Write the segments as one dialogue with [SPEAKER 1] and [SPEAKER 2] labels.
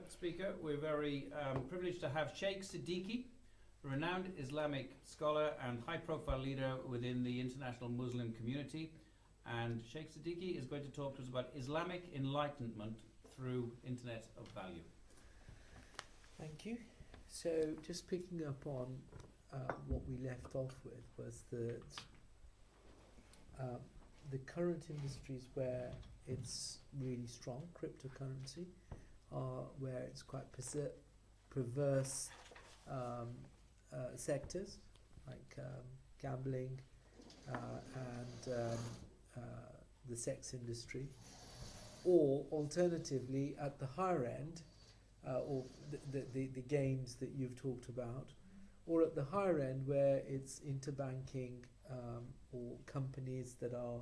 [SPEAKER 1] Speaker, we're very privileged to have Shaykh Siddiqi, a renowned Islamic scholar and high-profile leader within the international Muslim community. And Shaykh Siddiqi is going to talk to us about Islamic Enlightenment through Internet of Value.
[SPEAKER 2] Thank you. So, just picking up on what we left off with was that the current industries where it's really strong, cryptocurrency, where it's quite perverse sectors like gambling and the sex industry, or alternatively at the higher end, or the games that you've talked about, or at the higher end where it's interbanking or companies that are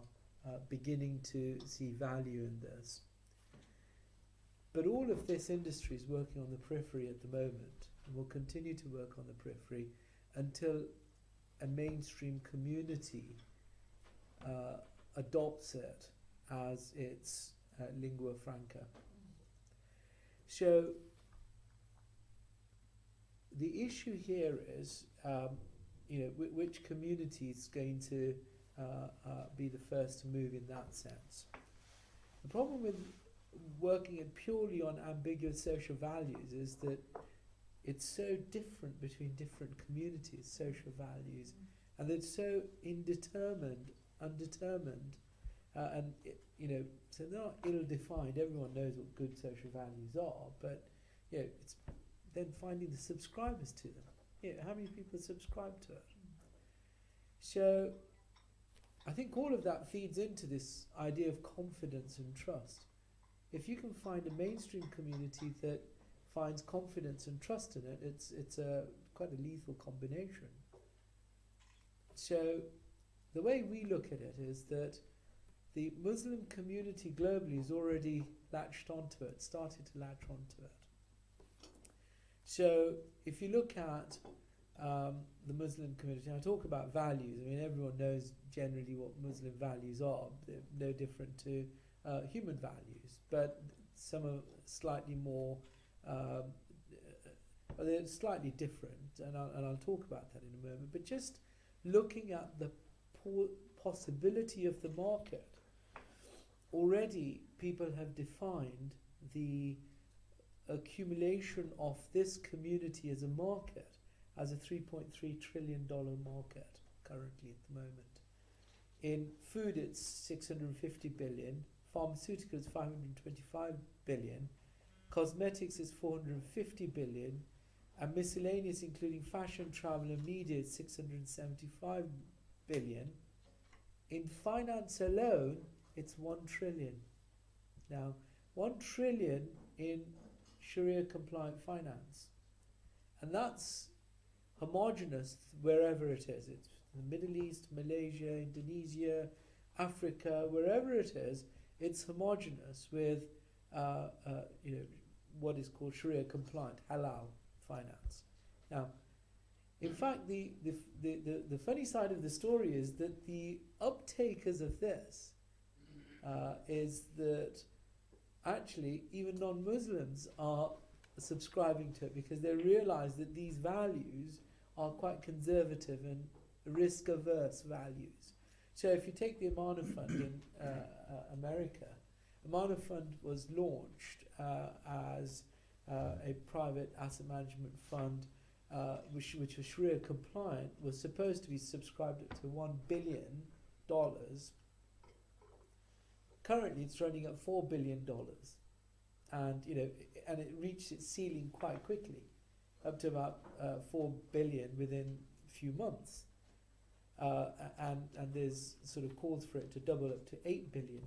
[SPEAKER 2] beginning to see value in this. But all of this industry is working on the periphery at the moment and will continue to work on the periphery until a mainstream community adopts it as its lingua franca. So the issue here is, which community is going to be the first to move in that sense. The problem with working it purely on ambiguous social values is that it's so different between different communities, social values, and it's so undetermined, and so they're not ill-defined. Everyone knows what good social values are, but it's then finding the subscribers to them. How many people subscribe to it? So I think all of that feeds into this idea of confidence and trust. If you can find a mainstream community that finds confidence and trust in it, it's quite a lethal combination. So the way we look at it is that the Muslim community globally has already latched onto it, started to latch onto it. So if you look at the Muslim community, I talk about values. I mean, everyone knows generally what Muslim values are. They're no different to human values, but some are slightly more, they're slightly different, and I'll talk about that in a moment. But just looking at the possibility of the market, already people have defined the accumulation of this community as a market as a $3.3 trillion market currently at the moment. In food, it's 650 billion. Pharmaceuticals, 525 billion. Cosmetics is 450 billion. And miscellaneous, including fashion, travel and media, is 675 billion. In finance alone, it's 1 trillion. Now, 1 trillion in Sharia compliant finance. And that's homogenous wherever it is. It's the Middle East, Malaysia, Indonesia, Africa, wherever it is, it's homogenous with what is called Sharia compliant, halal finance. Now, in fact, the funny side of the story is that the uptakers of this is that actually even non-Muslims are subscribing to it because they realize that these values are quite conservative and risk-averse values. So if you take the Amana Fund in America, Amana Fund was launched as a private asset management fund which was Sharia compliant, was supposed to be subscribed to $1 billion. Currently it's running at $4 billion. And and it reached its ceiling quite quickly, up to about 4 billion within a few months, and there's sort of calls for it to double up to $8 billion.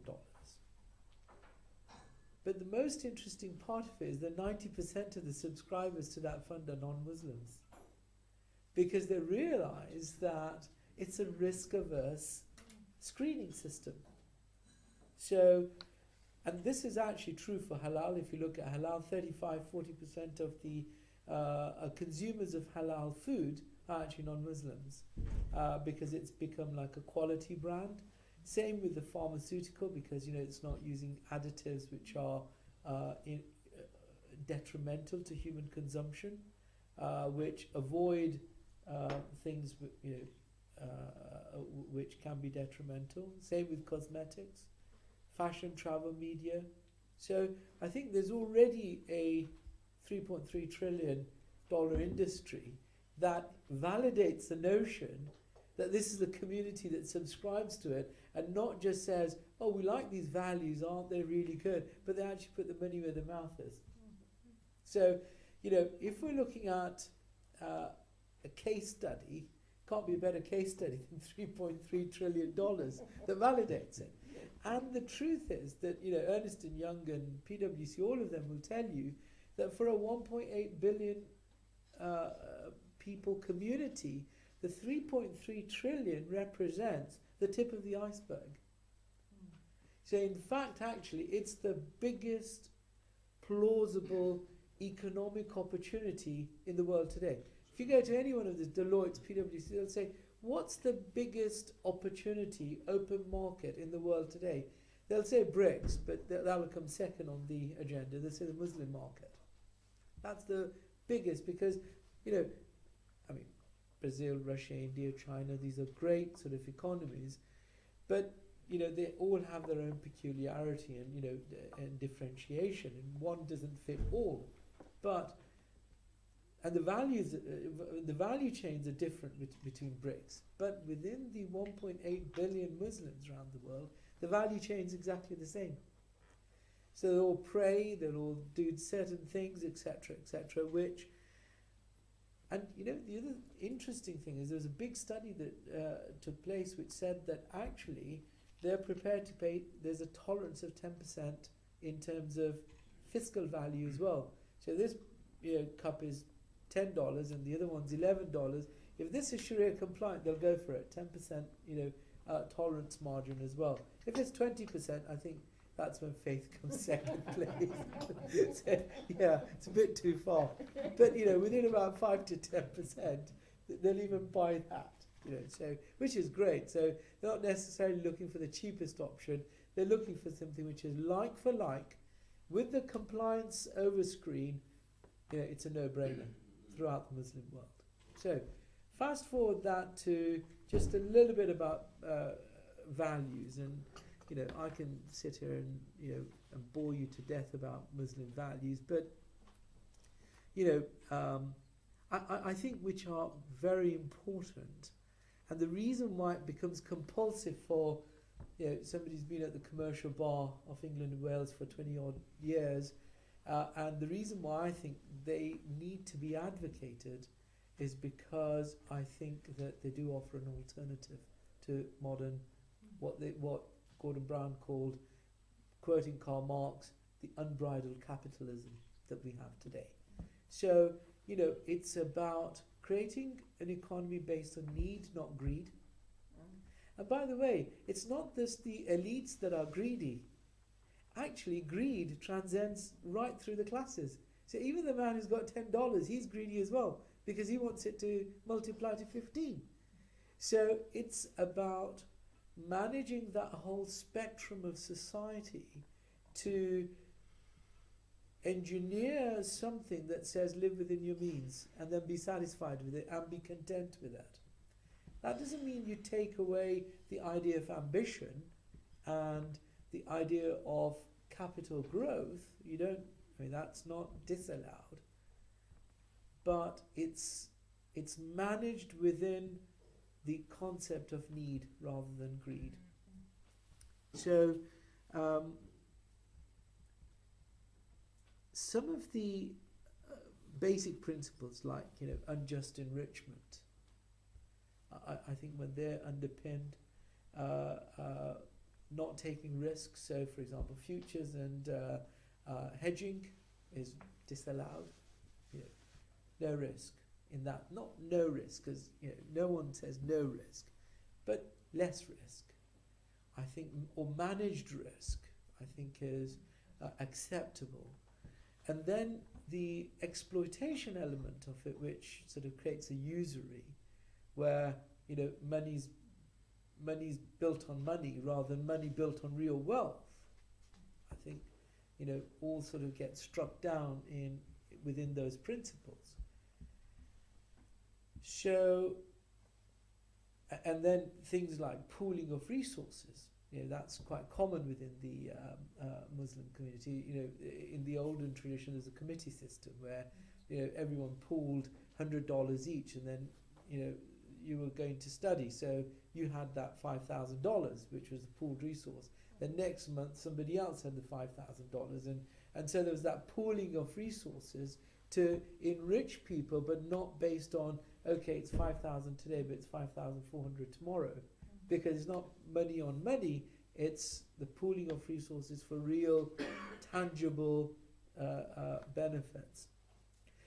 [SPEAKER 2] But the most interesting part of it is that 90% of the subscribers to that fund are non-Muslims, because they realize that it's a risk-averse screening system. So. And this is actually true for halal. If you look at halal, 35-40% of the consumers of halal food are actually non-Muslims, because it's become like a quality brand. Same with the pharmaceutical, because it's not using additives which are detrimental to human consumption, which avoid things which can be detrimental. Same with cosmetics, fashion, travel, media. So I think there's already a $3.3 trillion industry that validates the notion that this is a community that subscribes to it and not just says, oh, we like these values, aren't they really good? But they actually put the money where their mouth is. So, if we're looking at a case study, can't be a better case study than $3.3 trillion that validates it. And the truth is that, Ernst & Young and PwC, all of them will tell you that for a 1.8 billion people community, the 3.3 trillion represents the tip of the iceberg. So in fact, actually, it's the biggest plausible economic opportunity in the world today. If you go to any one of the Deloitte's, PwC, they'll say, what's the biggest opportunity, open market in the world today? They'll say BRICS, but that'll come second on the agenda. They'll say the Muslim market. That's the biggest because, Brazil, Russia, India, China, these are great sort of economies, but, they all have their own peculiarity and, and differentiation, and one doesn't fit all. And the value chains are different between BRICS, but within the 1.8 billion Muslims around the world, the value chain is exactly the same. So they'll all pray, they'll all do certain things, etc., which, and the other interesting thing is there was a big study that took place which said that actually they're prepared to pay, there's a tolerance of 10% in terms of fiscal value as well. So this cup is $10 and the other one's $11. If this is Sharia compliant, they'll go for it. 10%, tolerance margin as well. If it's 20%, I think that's when faith comes second place. So, it's a bit too far. But within about 5 to 10%, they'll even buy that. So which is great. So they're not necessarily looking for the cheapest option. They're looking for something which is like for like, with the compliance over screen. It's a no-brainer throughout the Muslim world. So fast forward that to just a little bit about values, and I can sit here and and bore you to death about Muslim values, but I think which are very important, and the reason why it becomes compulsive for somebody who's been at the commercial bar of England and Wales for 20 odd years. And the reason why I think they need to be advocated is because I think that they do offer an alternative to modern, what Gordon Brown called, quoting Karl Marx, the unbridled capitalism that we have today. So, it's about creating an economy based on need, not greed. And by the way, it's not just the elites that are greedy. Actually, greed transcends right through the classes. So even the man who's got $10, he's greedy as well, because he wants it to multiply to 15. So it's about managing that whole spectrum of society to engineer something that says live within your means and then be satisfied with it and be content with that. That doesn't mean you take away the idea of ambition and the idea of capital growth. That's not disallowed, but it's managed within the concept of need rather than greed. So some of the basic principles, like unjust enrichment, I think when they're underpinned, not taking risks. So, for example, futures and hedging is disallowed. No risk in that. Not no risk, because no one says no risk, but less risk. I think, or managed risk, I think is acceptable. And then the exploitation element of it, which sort of creates a usury, where money's built on money rather than money built on real wealth. I think all sort of get struck down within those principles. So, and then things like pooling of resources, that's quite common within the Muslim community. In the olden tradition, there's a committee system where everyone pooled $100 each, and then you were going to study, so you had that $5,000, which was the pooled resource. Then next month, somebody else had the $5,000, and so there was that pooling of resources to enrich people, but not based on, okay, it's 5,000 today, but it's 5,400 tomorrow, because it's not money on money. It's the pooling of resources for real, tangible benefits.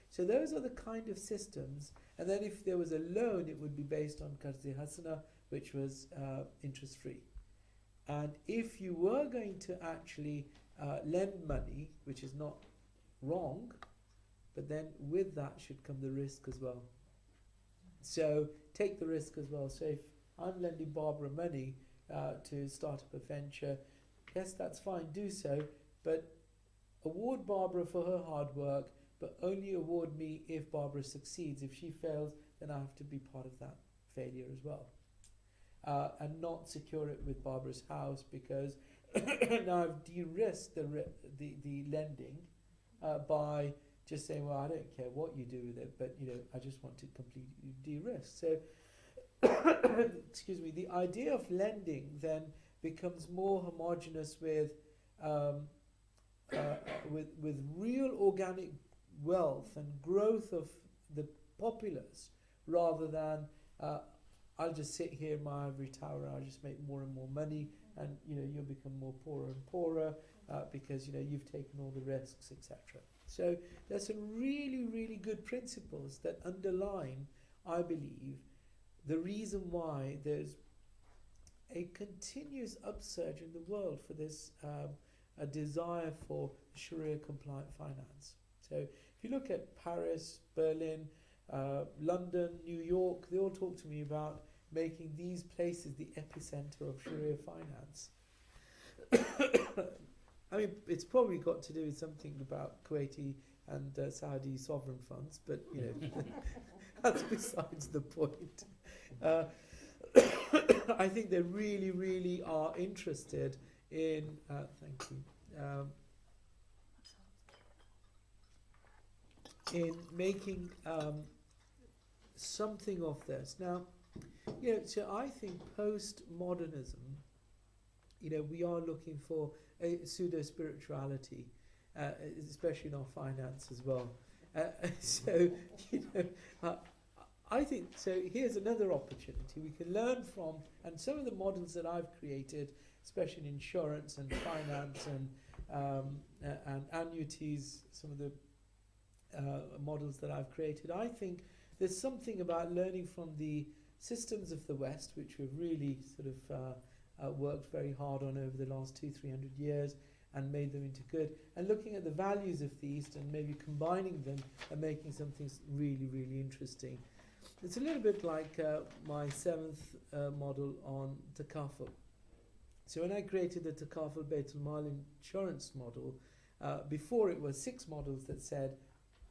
[SPEAKER 2] So those are the kind of systems. And then if there was a loan, it would be based on Qarz-e Hasana, which was interest-free. And if you were going to actually lend money, which is not wrong, but then with that should come the risk as well. So take the risk as well. So if I'm lending Barbara money to start up a venture, yes, that's fine, do so, but award Barbara for her hard work, but only award me if Barbara succeeds. If she fails, then I have to be part of that failure as well. And not secure it with Barbara's house, because now I've de-risked the lending by just saying, well, I don't care what you do with it, but I just want to completely de-risk. So, excuse me, the idea of lending then becomes more homogeneous with real organic wealth and growth of the populace, rather than I'll just sit here in my ivory tower and I'll just make more and more money, and you'll become more poorer and poorer because you've taken all the risks, etc. So there's some really, really good principles that underline, I believe, the reason why there's a continuous upsurge in the world for this a desire for Sharia compliant finance. So if you look at Paris, Berlin, London, New York, they all talk to me about making these places the epicenter of Sharia finance. I mean, it's probably got to do with something about Kuwaiti and Saudi sovereign funds, but that's besides the point. I think they really, really are interested in. Thank you. In making something of this. Now, so I think post-modernism, we are looking for a pseudo-spirituality, especially in our finance as well. So, I think, so here's another opportunity. We can learn from, and some of the models that I've created, especially in insurance and finance and annuities, some of the models that I've created, I think there's something about learning from the systems of the West, which we've really sort of worked very hard on over the last 200-300 years and made them into good, and looking at the values of the East and maybe combining them and making something really, really interesting. It's a little bit like my seventh model on Takaful. So when I created the Takaful Baitul Mal insurance model, before it was 6 models that said,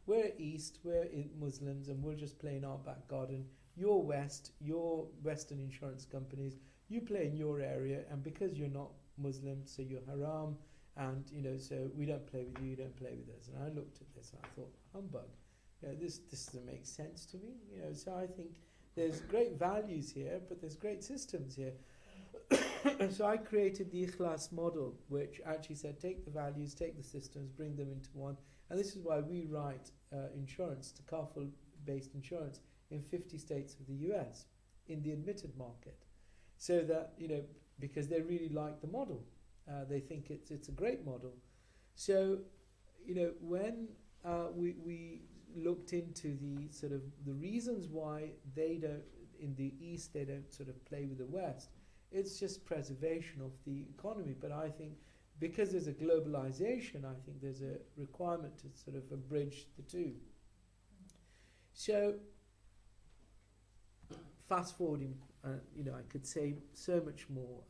[SPEAKER 2] we're East, we're Muslims, and we'll just play in our back garden. You're West, you're Western insurance companies, you play in your area, and because you're not Muslim, so you're haram, and so we don't play with you, you don't play with us. And I looked at this and I thought, humbug, this doesn't make sense to me. So I think there's great values here, but there's great systems here. So I created the Ikhlas model, which actually said, take the values, take the systems, bring them into one. And this is why we write insurance, Takaful-based insurance, in 50 states of the US, in the admitted market. So that, because they really like the model. They think it's a great model. So, when we looked into the sort of the reasons why they don't, in the East, they don't sort of play with the West, it's just preservation of the economy. But I think because there's a globalization, I think there's a requirement to sort of bridge the two. So, fast forwarding, I could say so much more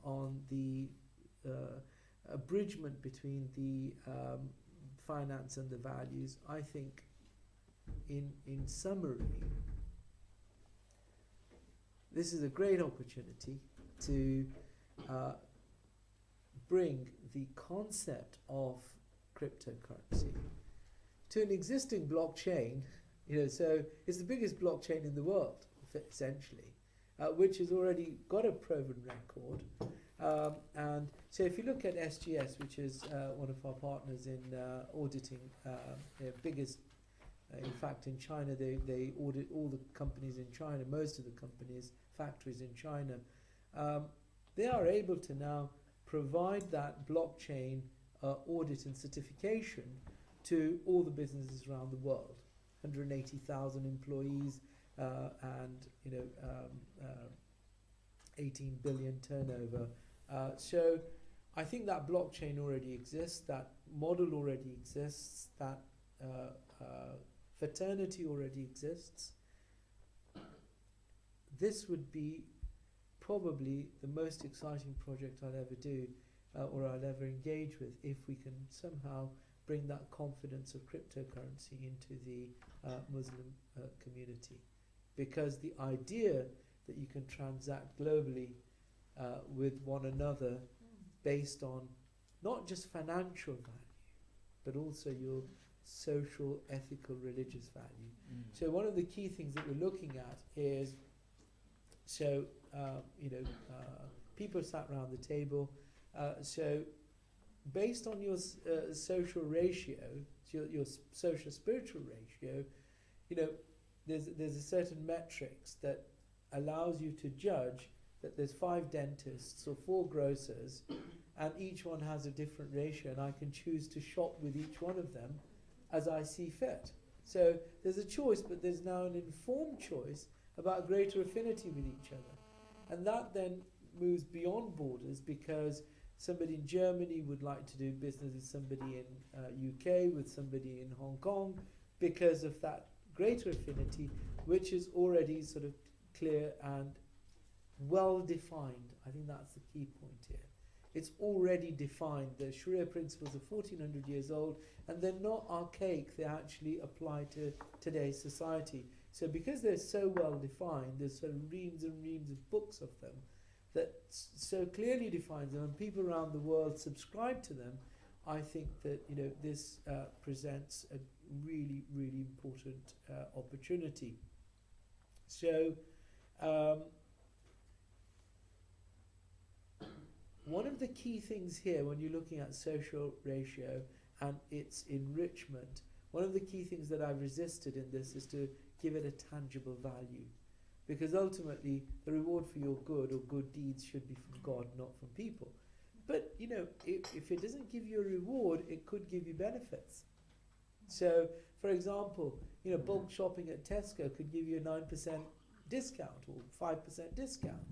[SPEAKER 2] on the abridgment between the finance and the values, I think, in summary, this is a great opportunity to bring the concept of cryptocurrency to an existing blockchain. So it's the biggest blockchain in the world, essentially, which has already got a proven record. And so if you look at SGS, which is one of our partners in auditing, their biggest, in fact, in China, they audit all the companies in China, most of the companies, factories in China. They are able to now provide that blockchain audit and certification to all the businesses around the world. 180,000 employees and 18 billion turnover. So I think that blockchain already exists, that model already exists, that fraternity already exists. This would be probably the most exciting project I'll ever do or I'll ever engage with, if we can somehow bring that confidence of cryptocurrency into the Muslim community. Because the idea that you can transact globally with one another based on not just financial value, but also your social, ethical, religious value. So one of the key things that we're looking at is, people sat around the table, so based on your social ratio, your social spiritual ratio, there's a certain metrics that allows you to judge that there's 5 dentists or 4 grocers, and each one has a different ratio, and I can choose to shop with each one of them as I see fit. So there's a choice, but there's now an informed choice about greater affinity with each other. And that then moves beyond borders, because somebody in Germany would like to do business with somebody in UK, with somebody in Hong Kong, because of that greater affinity, which is already sort of clear and well defined. I think that's the key point here. It's already defined. The Sharia principles are 1400 years old, and they're not archaic. They actually apply to today's society. So because they're so well defined, there's sort of reams and reams of books of them that so clearly defines them, and people around the world subscribe to them. I think that this presents a really, really important opportunity. So one of the key things here, when you're looking at social ratio and its enrichment, one of the key things that I've resisted in this is to give it a tangible value. Because ultimately, the reward for your good or good deeds should be from God, not from people. But, if it doesn't give you a reward, it could give you benefits. So, for example, bulk shopping at Tesco could give you a 9% discount or 5% discount,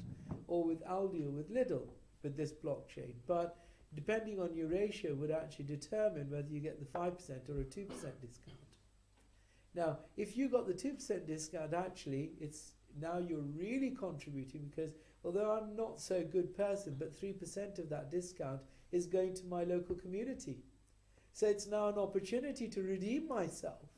[SPEAKER 2] or with Aldi or with Lidl, with this blockchain. But depending on your ratio would actually determine whether you get the 5% or a 2% discount. Now, if you got the 2% discount, actually, now you're really contributing, because although I'm not so good person, but 3% of that discount is going to my local community. So it's now an opportunity to redeem myself.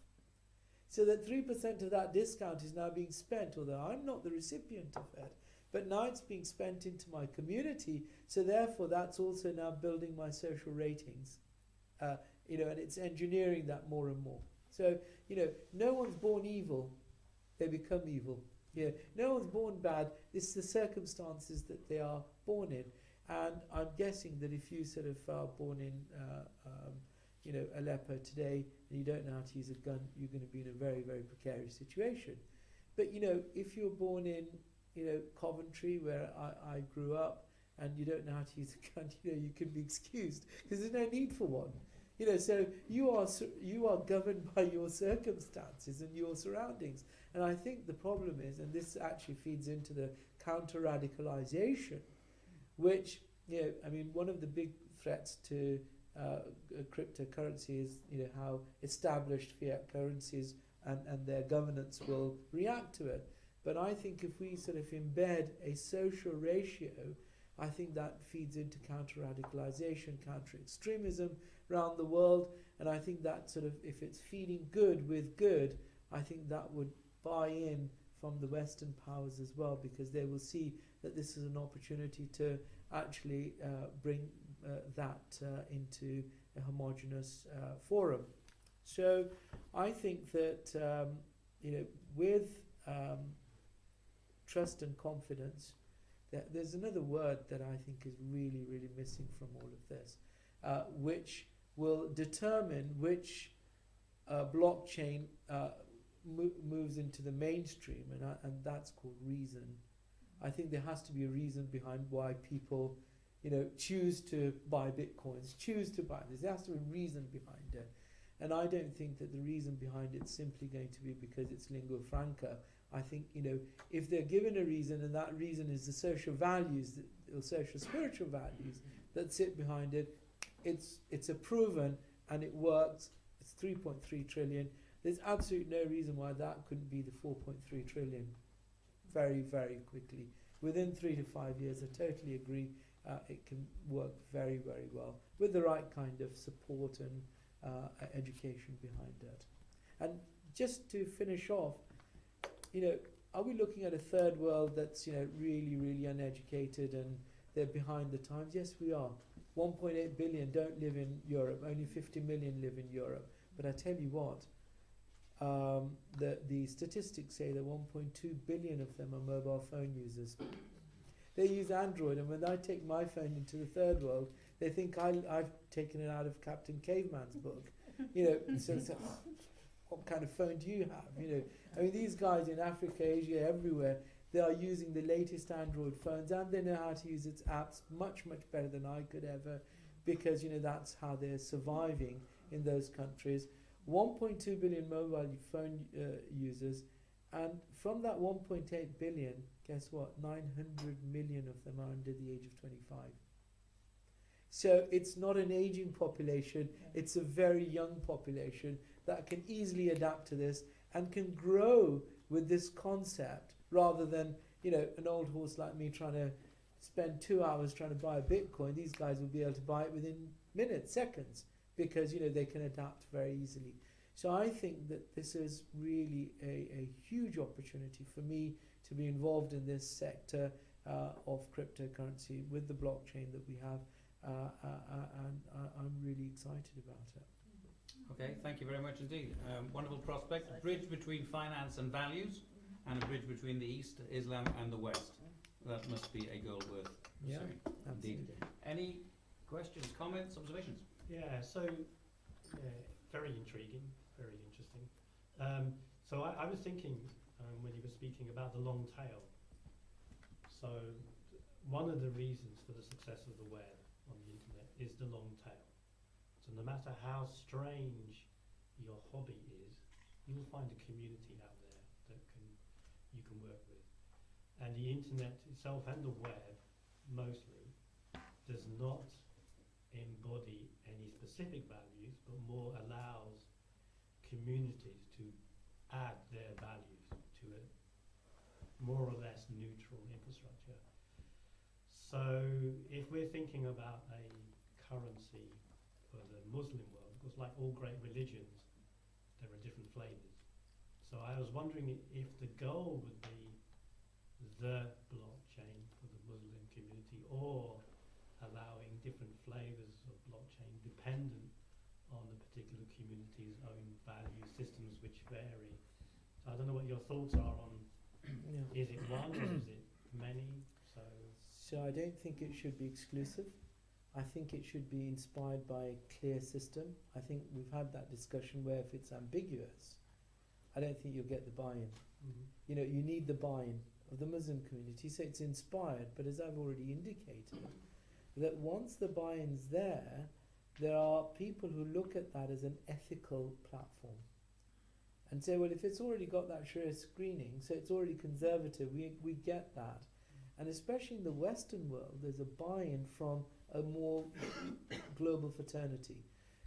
[SPEAKER 2] So that 3% of that discount is now being spent, although I'm not the recipient of it, but now it's being spent into my community. So therefore, that's also now building my social ratings, and it's engineering that more and more. So, no one's born evil, they become evil. No one's born bad, it's the circumstances that they are born in. And I'm guessing that if you sort of are born in, Aleppo today, and you don't know how to use a gun, you're going to be in a very, very precarious situation. But, if you're born in, Coventry, where I grew up, and you don't know how to use a gun, you can be excused, because there's no need for one. So you are governed by your circumstances and your surroundings. And I think the problem is, and this actually feeds into the counter-radicalization, which, one of the big threats to cryptocurrency is, how established fiat currencies and their governance will react to it. But I think if we sort of embed a social ratio I think that feeds into counter-radicalization, counter-extremism around the world, and I think that sort of, if it's feeding good with good, I think that would buy in from the Western powers as well, because they will see that this is an opportunity to actually bring that into a homogeneous forum. So I think that with trust and confidence, there's another word that I think is really, really missing from all of this, which will determine which blockchain moves into the mainstream, and that's called reason. I think there has to be a reason behind why people, choose to buy bitcoins, choose to buy this. There has to be a reason behind it, and I don't think that the reason behind it's simply going to be because it's lingua franca. I think if they're given a reason, and that reason is the social values, or social spiritual values that sit behind it, it's a proven and it works. It's 3.3 trillion. There's absolutely no reason why that couldn't be the 4.3 trillion very, very quickly. Within 3 to 5 years, I totally agree. It can work very, very well with the right kind of support and education behind it. And just to finish off, are we looking at a third world that's really, really uneducated and they're behind the times? Yes, we are. 1.8 billion don't live in Europe. Only 50 million live in Europe. But I tell you what, the statistics say that 1.2 billion of them are mobile phone users. They use Android, and when I take my phone into the third world, they think I've taken it out of Captain Caveman's book. So what kind of phone do you have? I mean, these guys in Africa, Asia, everywhere, they are using the latest Android phones, and they know how to use its apps much, much better than I could ever, because that's how they're surviving in those countries. 1.2 billion mobile phone users, and from that 1.8 billion, guess what? 900 million of them are under the age of 25. So it's not an aging population, it's a very young population that can easily adapt to this and can grow with this concept, rather than an old horse like me trying to spend 2 hours trying to buy a Bitcoin. These guys will be able to buy it within minutes, seconds, because they can adapt very easily. So I think that this is really a huge opportunity for me to be involved in this sector of cryptocurrency with the blockchain that we have, and I'm really excited about it.
[SPEAKER 1] Okay, thank you very much indeed. Wonderful prospect. A bridge between finance and values, and a bridge between the East, Islam, and the West. That must be a goal worth pursuing.
[SPEAKER 2] Yeah,
[SPEAKER 1] indeed. Any questions, comments, observations?
[SPEAKER 3] Yeah, so very intriguing, very interesting. So I was thinking when you were speaking about the long tail. So one of the reasons for the success of the web on the internet is the long tail. So no matter how strange your hobby is, you'll find a community out there that you can work with. And the internet itself and the web mostly does not embody any specific values, but more allows communities to add their values to a more or less neutral infrastructure. So if we're thinking about a currency for the Muslim world, because like all great religions, there are different flavors. So I was wondering if the goal would be the blockchain for the Muslim community, or allowing different flavors of blockchain dependent on the particular community's own value systems, which vary. So I don't know what your thoughts are on, is it one or is it many?
[SPEAKER 2] So I don't think it should be exclusive. I think it should be inspired by a clear system. I think we've had that discussion where if it's ambiguous, I don't think you'll get the buy-in.
[SPEAKER 3] Mm-hmm.
[SPEAKER 2] You need the buy-in of the Muslim community. So it's inspired, but as I've already indicated, that once the buy-in's there are people who look at that as an ethical platform and say, well, if it's already got that Sharia screening, so it's already conservative, we get that. And especially in the Western world, there's a buy-in from a more global fraternity.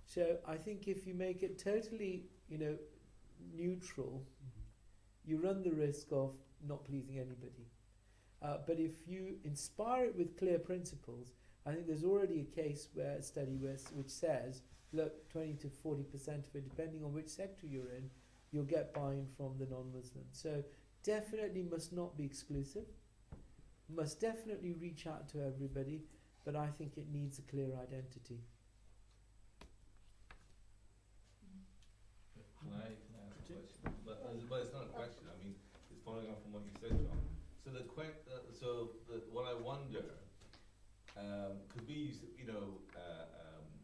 [SPEAKER 2] So I think if you make it totally, neutral, you run the risk of not pleasing anybody. But if you inspire it with clear principles, I think there's already a case where a study which says, look, 20 to 40% of it, depending on which sector you're in, you'll get buy-in from the non-Muslims. So definitely must not be exclusive, must definitely reach out to everybody, but I think it needs a clear identity.
[SPEAKER 4] Can I ask a question? But it's not a question. I mean, it's following on from what you said, John. So what I wonder, because we used to,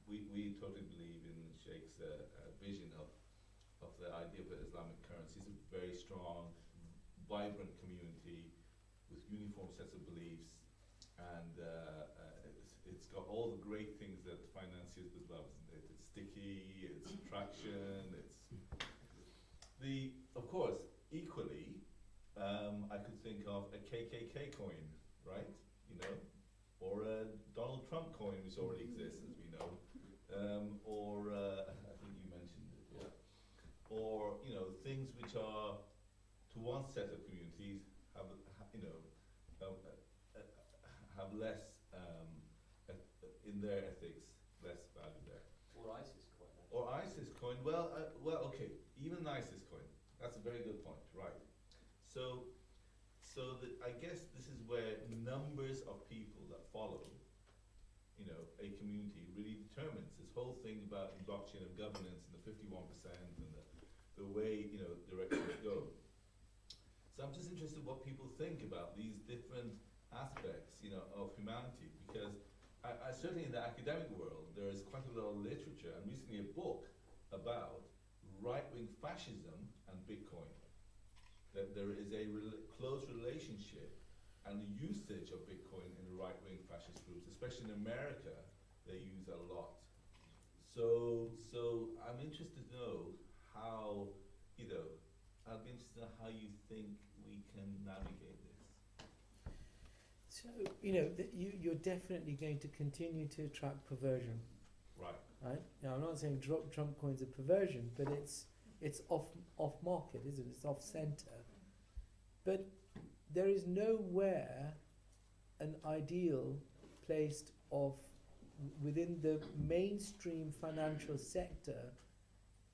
[SPEAKER 4] we totally believe in Sheikh's vision of the idea of the Islamic currency. It's a very strong, vibrant community with uniform sets of beliefs, and it's got all the great things that financiers would love. It's sticky, it's traction, of course, equally, I could think of a KKK coin, right? Or a Donald Trump coin, which already exists, as we know, or I think you mentioned it, yeah. Or things which are to one set of communities have less in their ethics, less value there.
[SPEAKER 5] Or ISIS coin.
[SPEAKER 4] Or ISIS coin. Well, okay, even an ISIS coin. That's a very good point, right? So I guess this is where numbers of people that follow, a community really determines this whole thing about blockchain of governance and the 51% and the way directions go. So I'm just interested what people think about these different aspects, of humanity, because I certainly in the academic world there is quite a lot of literature, and recently a book about right-wing fascism and Bitcoin. That there is a close relationship and the usage of Bitcoin in the right-wing fascist groups, especially in America, they use a lot. So I'm interested to know how, I'd be interested to know how you think we can navigate this.
[SPEAKER 2] So, you're definitely going to continue to attract perversion. Right? Now, I'm not saying Trump coin's a perversion, but it's off market, isn't it? It's off center. But there is nowhere an ideal placed within the mainstream financial sector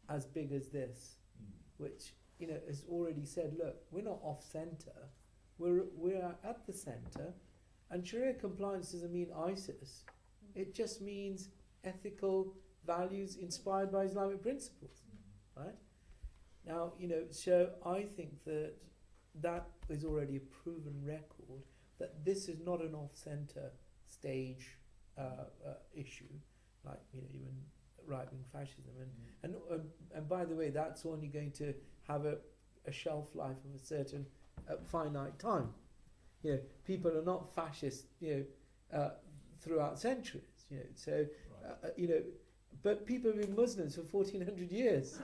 [SPEAKER 2] as big as this, which has already said, look, we're not off center, we're at the center, and Sharia compliance doesn't mean ISIS. It just means ethical values inspired by Islamic principles, right? Now, so I think that is already a proven record that this is not an off-center stage issue, like even right-wing fascism, and by the way, that's only going to have a shelf life of a certain finite time. People are not fascist, throughout centuries. So
[SPEAKER 4] Right.
[SPEAKER 2] but people have been Muslims for 1400 years,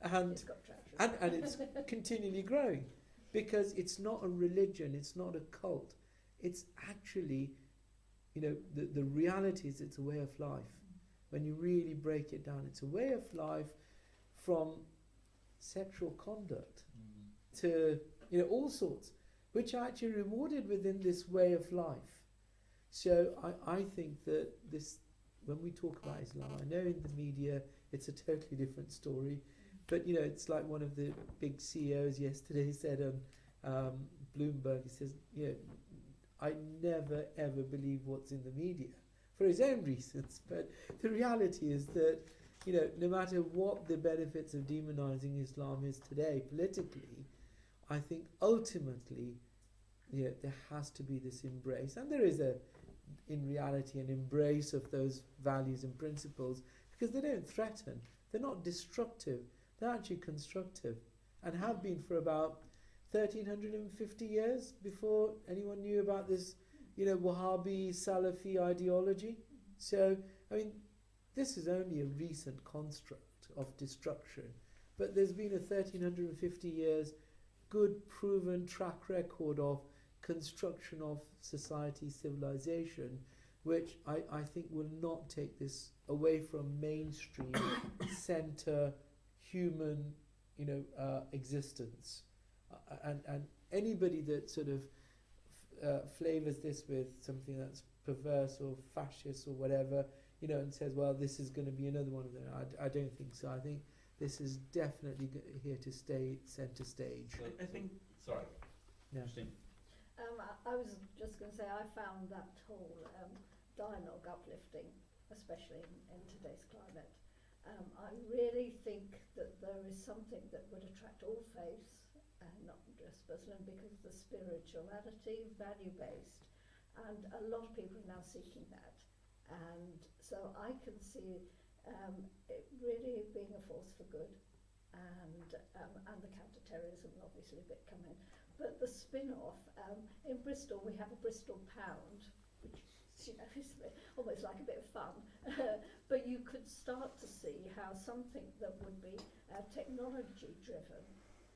[SPEAKER 2] and
[SPEAKER 6] It's got traction.
[SPEAKER 2] and it's continually growing, because it's not a religion, it's not a cult, it's actually, the reality is it's a way of life. When you really break it down, it's a way of life, from sexual conduct to all sorts, which are actually rewarded within this way of life. So I think that this, when we talk about Islam, I know in the media it's a totally different story, but it's like one of the big CEOs yesterday said on Bloomberg, he says, I never ever believe what's in the media, for his own reasons, but the reality is that no matter what the benefits of demonizing Islam is today politically, I think ultimately there has to be this embrace, and there is in reality an embrace of those values and principles, because they don't threaten, they're not destructive, they're actually constructive, and have been for about 1350 years before anyone knew about this Wahhabi Salafi ideology. So this is only a recent construct of destruction, but there's been a 1350 years good proven track record of construction of society, civilization, which I think will not take this away from mainstream center human existence, and anybody that sort of flavours this with something that's perverse or fascist or whatever, you know, and says, well, this is going to be another one of them. I don't think so. I think this is definitely here to stay centre stage.
[SPEAKER 4] So,
[SPEAKER 5] I think.
[SPEAKER 4] Sorry.
[SPEAKER 2] Yeah.
[SPEAKER 1] Interesting.
[SPEAKER 6] I was just going to say, I found that whole dialogue uplifting, especially in today's climate. I really think that there is something that would attract all faiths, not just Muslim, because of the spirituality, value-based, and a lot of people are now seeking that. And so I can see it really being a force for good, and the counter-terrorism will obviously a bit come in. But the spin-off, in Bristol we have a Bristol pound, which you know is almost like a bit of fun. But you could start to see how something that would be technology-driven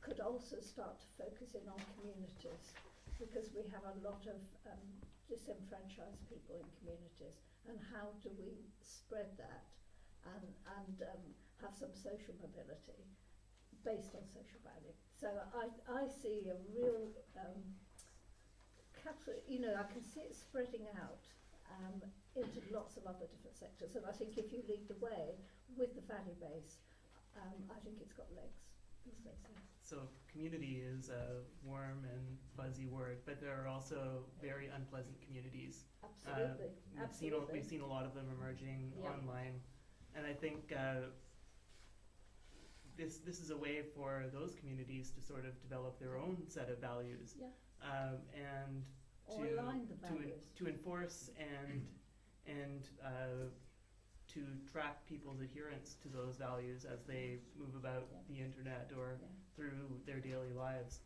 [SPEAKER 6] could also start to focus in on communities, because we have a lot of disenfranchised people in communities, and how do we spread that and have some social mobility based on social value. So I see a real you know, I can see it spreading out into lots of other different sectors, and I think if you lead the way with the value base, I think it's got legs, as they say.
[SPEAKER 5] So community is a warm and fuzzy word, but there are also very unpleasant communities.
[SPEAKER 6] Absolutely,
[SPEAKER 5] We've seen a lot of them emerging online, and I think this is a way for those communities to sort of develop their own set of values, and
[SPEAKER 6] or align the values.
[SPEAKER 5] to enforce and to track people's adherence to those values as they move about the internet or through their daily lives.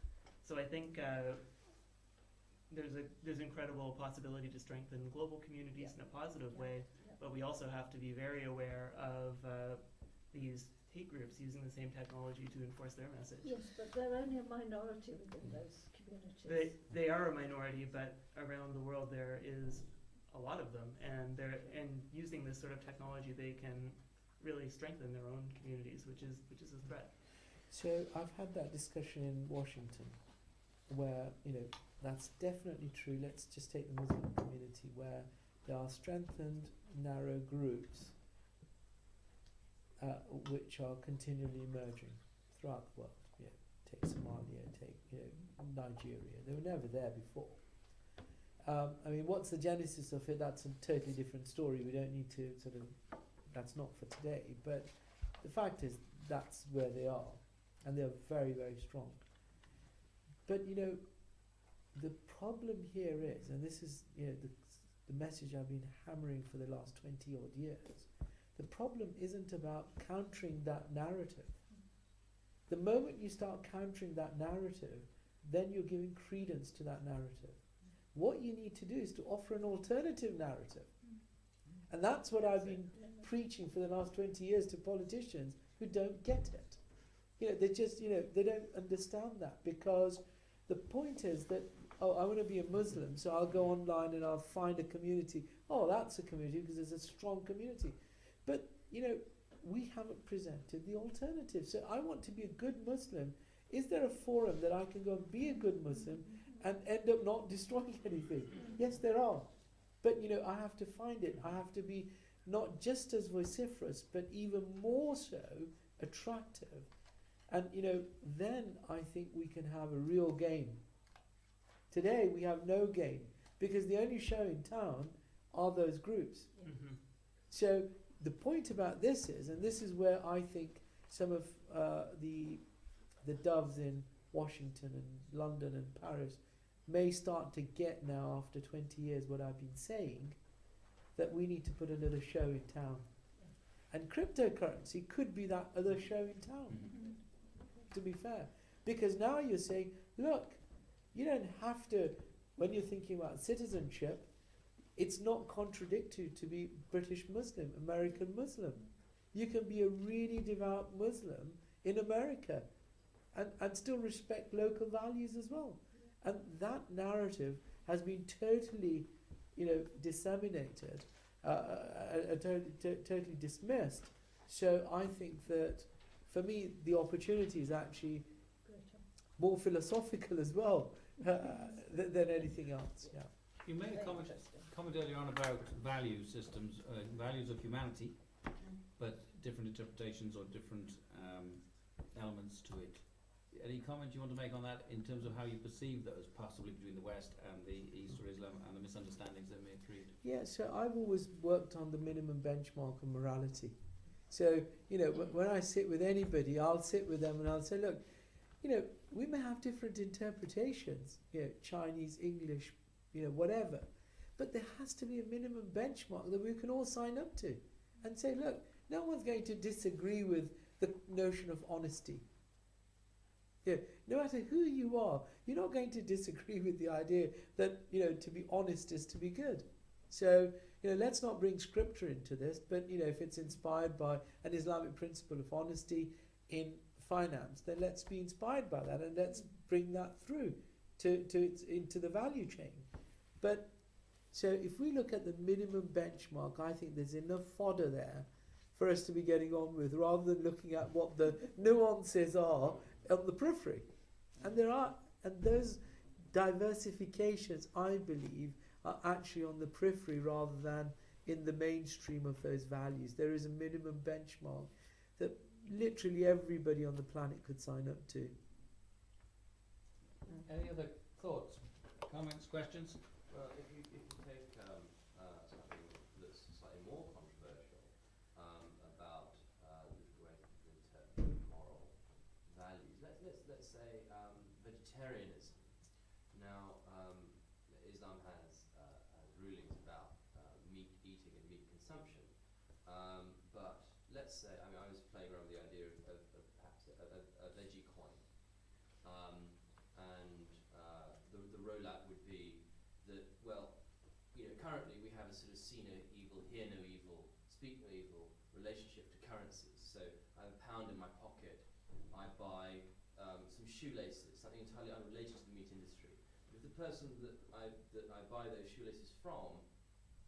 [SPEAKER 5] So I think there's incredible possibility to strengthen global communities in a positive way, but we also have to be very aware of these hate groups using the same technology to enforce their message.
[SPEAKER 6] Yes, but they're only a minority within those communities.
[SPEAKER 5] They are a minority, but around the world there is a lot of them, and using this sort of technology, they can really strengthen their own communities, which is a threat.
[SPEAKER 2] So I've had that discussion in Washington, where, you know, that's definitely true. Let's just take the Muslim community, where there are strengthened narrow groups which are continually emerging throughout the world. You know, take Somalia, take, you know, Nigeria. They were never there before. I mean, what's the genesis of it? That's a totally different story. We don't need to sort of, that's not for today. But the fact is, that's where they are, and they're very, very strong. But, you know, the problem here is, and this is, you know, the message I've been hammering for the last 20 odd years, the problem isn't about countering that narrative. The moment you start countering that narrative, then you're giving credence to that narrative. What you need to do is to offer an alternative narrative. And that's what I've been preaching for the last 20 years to politicians who don't get it. You know, they just, you know, they don't understand that, because the point is that, oh, I want to be a Muslim, so I'll go online and I'll find a community. Oh, that's a community because there's a strong community. But, you know, we haven't presented the alternative. So I want to be a good Muslim. Is there a forum that I can go and be a good Muslim and end up not destroying anything? Yes, there are. But, you know, I have to find it. I have to be not just as vociferous, but even more so attractive. And, you know, then I think we can have a real game. Today we have no game, because the only show in town are those groups.
[SPEAKER 5] Mm-hmm.
[SPEAKER 2] So the point about this is, and this is where I think some of the doves in Washington and London and Paris may start to get now, after 20 years, what I've been saying, that we need to put another show in town. And cryptocurrency could be that other show in town, to be fair. Because now you're saying, look, you don't have to, when you're thinking about citizenship, it's not contradictory to be British Muslim, American Muslim. You can be a really devout Muslim in America and still respect local values as well. And that narrative has been totally, you know, disseminated, totally dismissed. So I think that, for me, the opportunity is actually more philosophical as well, than anything else. Yeah.
[SPEAKER 1] You made a
[SPEAKER 6] Very
[SPEAKER 1] comment
[SPEAKER 6] interesting.
[SPEAKER 1] earlier on about value systems, values of humanity, but different interpretations or different elements to it. Any comment you want to make on that in terms of how you perceive those, possibly between the West and the East or Islam, and the misunderstandings that may have created?
[SPEAKER 2] Yeah, so I've always worked on the minimum benchmark of morality. So, you know, when I sit with anybody, I'll sit with them and I'll say, look, you know, we may have different interpretations, you know, Chinese, English, you know, whatever. But there has to be a minimum benchmark that we can all sign up to and say, look, no one's going to disagree with the notion of honesty. Yeah, no matter who you are, you're not going to disagree with the idea that, you know, to be honest is to be good. So, you know, let's not bring scripture into this, but, you know, if it's inspired by an Islamic principle of honesty in finance, then let's be inspired by that and let's bring that through into the value chain. But so if we look at the minimum benchmark, I think there's enough fodder there for us to be getting on with, rather than looking at what the nuances are on the periphery. And those diversifications, I believe, are actually on the periphery rather than in the mainstream of those values. There is a minimum benchmark that literally everybody on the planet could sign up to.
[SPEAKER 1] Any other thoughts, comments, questions?
[SPEAKER 7] Well, if you take something that's slightly more controversial about the way people interpret moral values, let's say vegetarianism. Now, Islam has rulings about meat eating and meat consumption, but let's say, I mean, I was playing around with the idea of perhaps a veggie coin, and the rollout would be that, well, you know, currently we have a sort of see no evil, hear no evil, speak no evil relationship to currencies. So I have £1 in my pocket, I buy some shoelaces, something entirely unrelated to the meat industry. But if the person that I buy those shoelaces from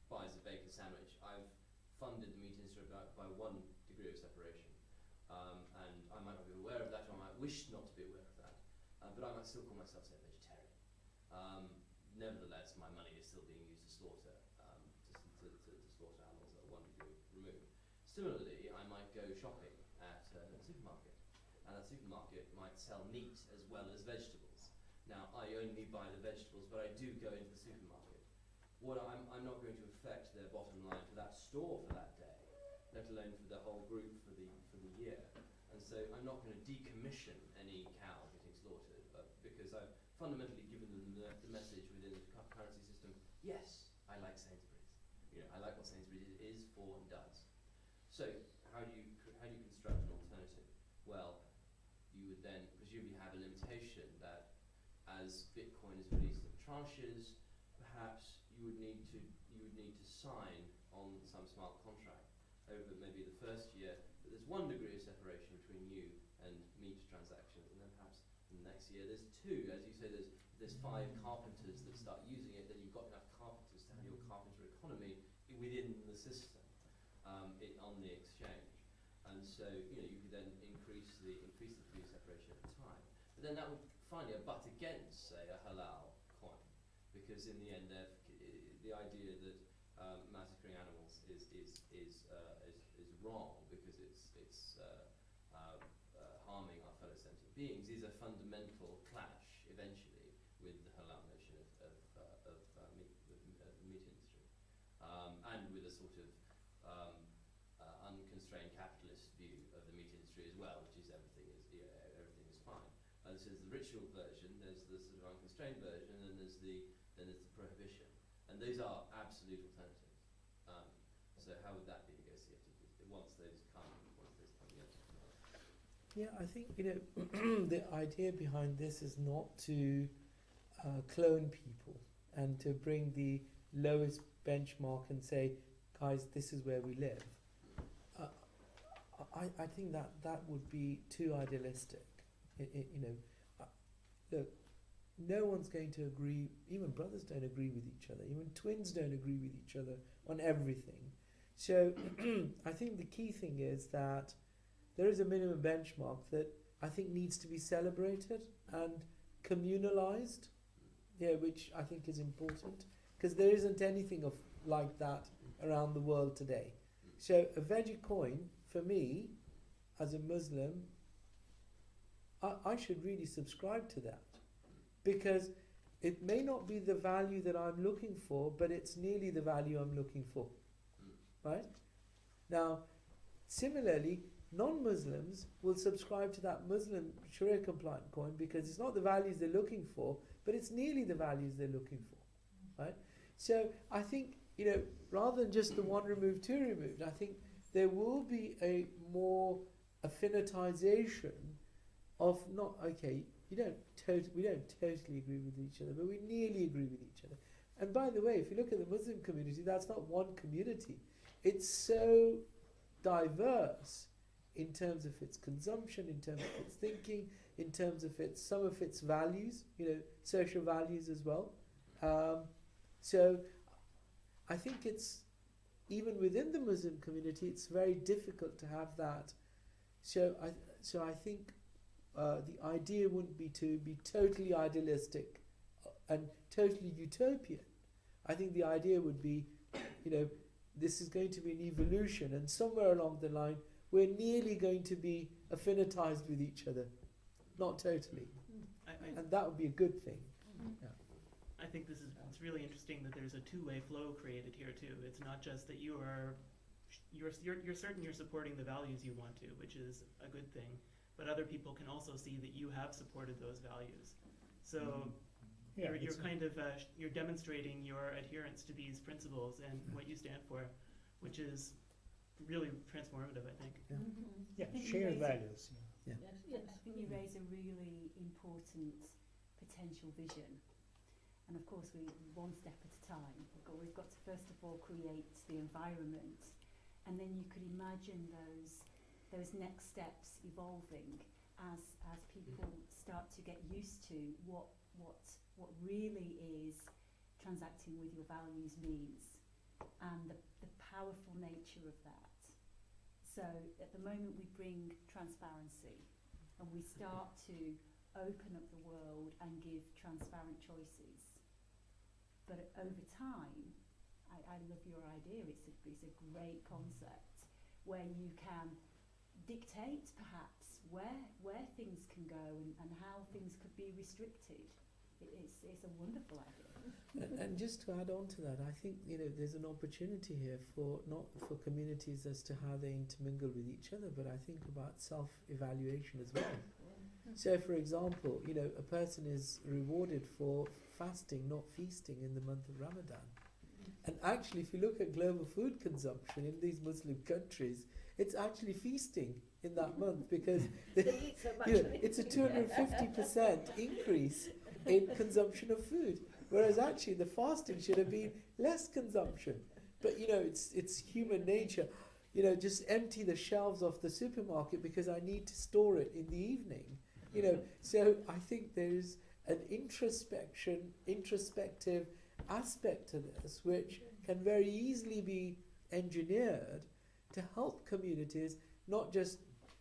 [SPEAKER 7] buys a bacon sandwich, I've funded the meat industry by 1 degree of separation. And I might not be aware of that, or I might wish not to be aware of that, but I might still call myself, say, a vegetarian. Nevertheless, my money is still being used to slaughter slaughter animals that are 1 degree removed. Similarly, I might go shopping at a supermarket, and that supermarket might sell meat as well as vegetables. Now, I only buy the vegetables, but I do go into the supermarket. What I'm not going to affect their bottom line for that store for that day, let alone for the whole group for the year. And so I'm not going to decommission any cow getting slaughtered, because I've fundamentally given them the message within the currency system, yes, I like Sainsbury's. You know, I like what Sainsbury's is for and does. So how do you construct an alternative? Well, you would then presumably have a limitation that as Bitcoin is released in tranches, perhaps you would need to sign on some smart contract over maybe the first year that there's 1 degree of separation between you and meat transactions, and then perhaps in the next year there's 2. As you say, there's 5 carpenters that start using it, then you've got enough carpenters to have your carpenter economy within the system, on the exchange. And so, you know, you could then increase the degree of separation at the time. But then that would finally abut against, say, a halal coin, because in the end, the idea that massacring animals is wrong because it's harming our fellow sentient beings is a fundamental clash eventually with the halal notion of the meat industry, and with a sort of unconstrained capitalist view of the meat industry as well, which is everything is fine. And so there's the ritual version, there's the sort of unconstrained version, and there's the prohibition, and those are absolute alternatives. So how would that be negotiated once those come in?
[SPEAKER 2] Yeah, I think, you know, the idea behind this is not to clone people and to bring the lowest benchmark and say, guys, this is where we live. I think that would be too idealistic. You know, look, no one's going to agree. Even brothers don't agree with each other. Even twins don't agree with each other on everything. So I think the key thing is that there is a minimum benchmark that I think needs to be celebrated and communalized Yeah, which I think is important because there isn't anything of like that around the world today. So a veggie coin for me, as a Muslim, I should really subscribe to that because it may not be the value that I'm looking for, but it's nearly the value I'm looking for, right? Now, similarly, non-Muslims will subscribe to that Muslim Sharia compliant coin because it's not the values they're looking for, but it's nearly the values they're looking for, right? So I think, rather than just the one removed, two removed, I think there will be a more affinitization of not, okay, we don't totally agree with each other, but we nearly agree with each other. And by the way, if you look at the Muslim community, that's not one community. It's so diverse in terms of its consumption, in terms of its thinking, in terms of some of its values, social values as well. So I think it's, even within the Muslim community, it's very difficult to have that. So I think the idea wouldn't be to be totally idealistic and totally utopian. I think the idea would be, this is going to be an evolution, and somewhere along the line, we're nearly going to be affinitized with each other, not totally, and that would be a good thing. Yeah.
[SPEAKER 5] I think it's really interesting that there's a two-way flow created here too. It's not just that you're certain you're supporting the values you want to, which is a good thing, but other people can also see that you have supported those values. So you're kind of you're demonstrating your adherence to these principles and what you stand for, which is really transformative, I think.
[SPEAKER 8] Shared values.
[SPEAKER 2] Yeah.
[SPEAKER 6] Yes.
[SPEAKER 9] I think you raise a really important potential vision. And of course, we one step at a time. We've got to first of all create the environment, and then you could imagine those next steps evolving as people start to get used to what really is transacting with your values means, and the powerful nature of that. So at the moment we bring transparency, and we start to open up the world and give transparent choices. But over time, I love your idea. It's a great concept where you can dictate perhaps where things can go and how things could be restricted. It's a wonderful idea.
[SPEAKER 2] And just to add on to that, I think there's an opportunity here not for communities as to how they intermingle with each other, but I think about self-evaluation as well. So, for example, a person is rewarded for fasting, not feasting, in the month of Ramadan. And actually, if you look at global food consumption in these Muslim countries, it's actually feasting in that month because it's a 250% increase in consumption of food. Whereas actually the fasting should have been less consumption. But it's human nature. Just empty the shelves of the supermarket because I need to store it in the evening. So I think there's an introspective aspect to this, which can very easily be engineered to help communities, not just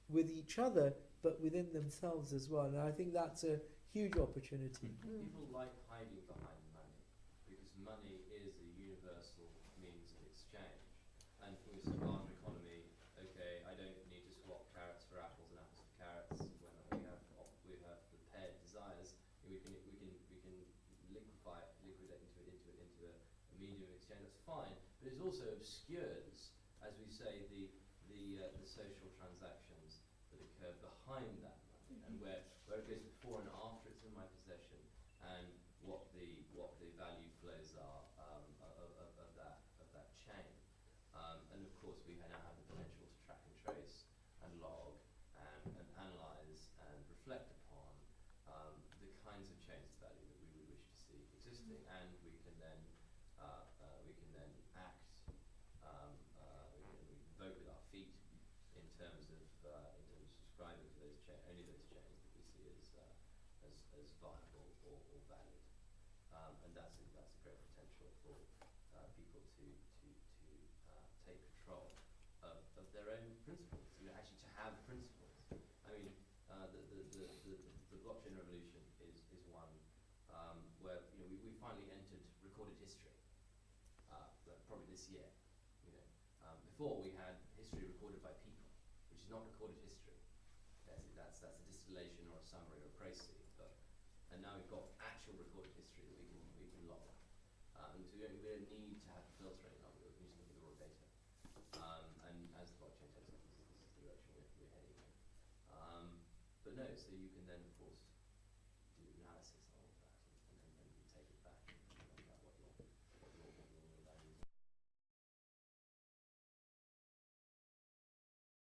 [SPEAKER 2] with each other, but within themselves as well. And I think that's a huge opportunity.
[SPEAKER 7] People like hiding behind money, because money is a universal means of exchange. And from a circular economy, okay, I don't need to swap carrots for apples and apples for carrots. When we have the paired desires, we can liquidate into a medium of exchange. That's fine, but it also obscures, as we say, the social transactions that occur behind that money, and where it goes before and after it's in my possession, and what the value flows are of that chain. And of course, we now have the potential to track and trace and log and analyse and reflect upon the kinds of chains of value that we would wish to see existing, and we can then act. We can vote with our feet in terms of subscribing to those only those chains that we see as viable or valid, and that's a great potential for people to take control of their own principles. Actually to have principles. I mean, the blockchain revolution is one where we probably this year. You know, before we had history recorded by people, which is not recorded history. That's a distillation or a summary or a précis. And now we've got actual recorded history that we can log. And so we don't need to have to filter any longer. We can just look at the raw data. And as the blockchain takes off, this is the direction we're heading in. But no, so you can then